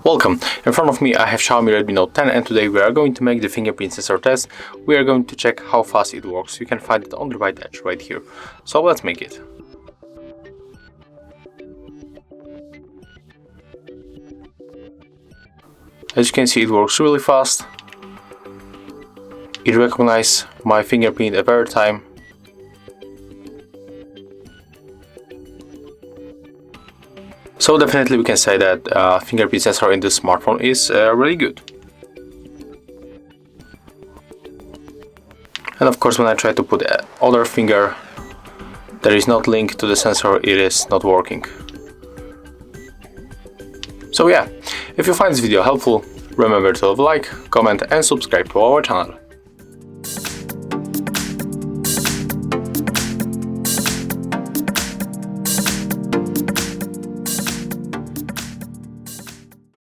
Welcome! In front of me I have Xiaomi Redmi Note 10 and today we are going to make the fingerprint sensor test. We are going to check how fast it works. You can find it on the right edge right here. So let's make it. As you can see, it works really fast. It recognizes my fingerprint every time. So definitely we can say that fingerprint sensor in this smartphone is really good. And of course when I try to put other finger that is not linked to the sensor, it is not working. So yeah, if you find this video helpful, remember to leave a like, comment and subscribe to our channel.